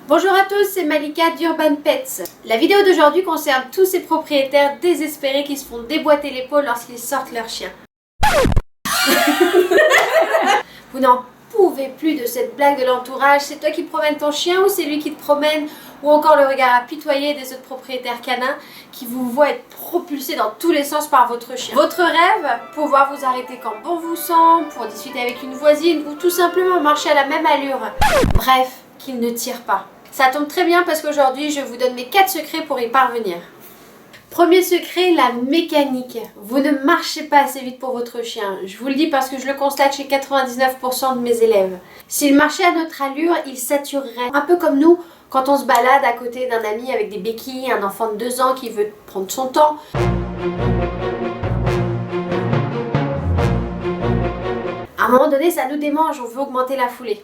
Bonjour à tous, c'est Malika d'Urban Pets. La vidéo d'aujourd'hui concerne tous ces propriétaires désespérés qui se font déboîter l'épaule lorsqu'ils sortent leur chien. Vous n'en pouvez plus de cette blague de l'entourage. C'est toi qui promènes ton chien ou c'est lui qui te promène? Ou encore le regard apitoyé des autres propriétaires canins qui vous voient être propulsés dans tous les sens par votre chien. Votre rêve, pouvoir vous arrêter quand bon vous semble, pour discuter avec une voisine ou tout simplement marcher à la même allure. Bref, qu'il ne tire pas. Ça tombe très bien parce qu'aujourd'hui, je vous donne mes 4 secrets pour y parvenir. Premier secret, la mécanique. Vous ne marchez pas assez vite pour votre chien. Je vous le dis parce que je le constate chez 99% de mes élèves. S'il marchait à notre allure, il saturerait. Un peu comme nous, quand on se balade à côté d'un ami avec des béquilles, un enfant de 2 ans qui veut prendre son temps. À un moment donné, ça nous démange, on veut augmenter la foulée.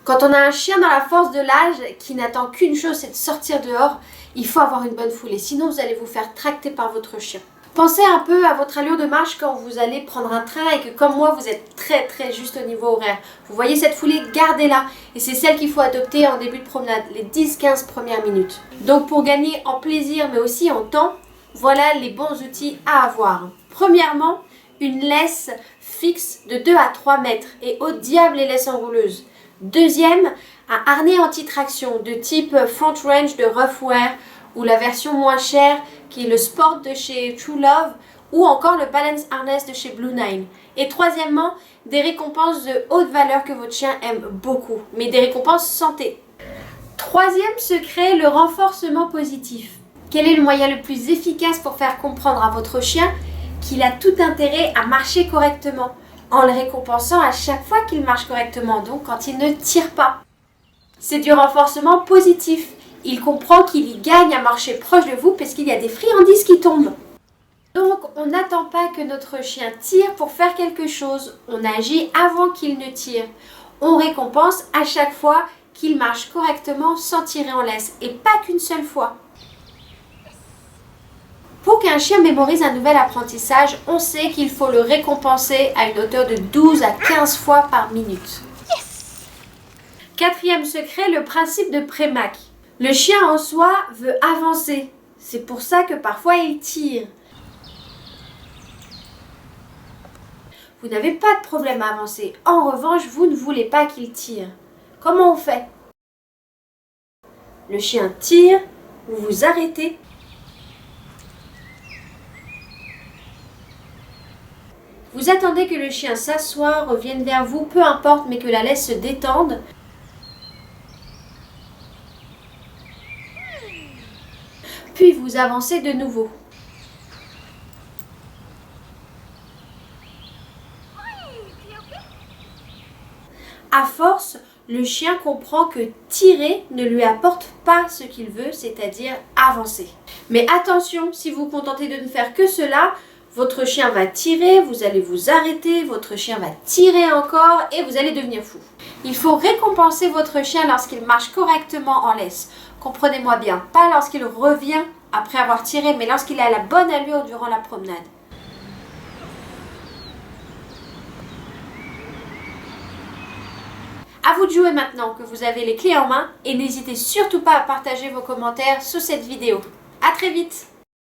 Quand on a un chien dans la force de l'âge qui n'attend qu'une chose, c'est de sortir dehors, il faut avoir une bonne foulée, sinon vous allez vous faire tracter par votre chien. Pensez un peu à votre allure de marche quand vous allez prendre un train et que comme moi vous êtes très juste au niveau horaire. Vous voyez cette foulée, gardez-la et c'est celle qu'il faut adopter en début de promenade, les 10-15 premières minutes. Donc pour gagner en plaisir mais aussi en temps, voilà les bons outils à avoir. Premièrement, une laisse fixe de 2 à 3 mètres et au diable les laisses enrouleuses. Deuxième, un harnais anti-traction de type Front Range de Roughwear ou la version moins chère qui est le Sport de chez True Love ou encore le Balance Harness de chez Blue Nine. Et troisièmement, des récompenses de haute valeur que votre chien aime beaucoup, mais des récompenses santé. Troisième secret, le renforcement positif. Quel est le moyen le plus efficace pour faire comprendre à votre chien qu'il a tout intérêt à marcher correctement? En le récompensant à chaque fois qu'il marche correctement, donc quand il ne tire pas. C'est du renforcement positif. Il comprend qu'il y gagne à marcher proche de vous parce qu'il y a des friandises qui tombent. Donc on n'attend pas que notre chien tire pour faire quelque chose. On agit avant qu'il ne tire. On récompense à chaque fois qu'il marche correctement sans tirer en laisse et pas qu'une seule fois. Pour qu'un chien mémorise un nouvel apprentissage, on sait qu'il faut le récompenser à une hauteur de 12 à 15 fois par minute. Yes! Quatrième secret, le principe de Premack. Le chien en soi veut avancer. C'est pour ça que parfois il tire. Vous n'avez pas de problème à avancer. En revanche, vous ne voulez pas qu'il tire. Comment on fait? Le chien tire, vous vous arrêtez. Vous attendez que le chien s'assoie, revienne vers vous, peu importe, mais que la laisse se détende. Puis vous avancez de nouveau. À force, le chien comprend que tirer ne lui apporte pas ce qu'il veut, c'est-à-dire avancer. Mais attention, si vous vous contentez de ne faire que cela, votre chien va tirer, vous allez vous arrêter, votre chien va tirer encore et vous allez devenir fou. Il faut récompenser votre chien lorsqu'il marche correctement en laisse. Comprenez-moi bien, pas lorsqu'il revient après avoir tiré, mais lorsqu'il a la bonne allure durant la promenade. À vous de jouer maintenant que vous avez les clés en main et n'hésitez surtout pas à partager vos commentaires sous cette vidéo. À très vite!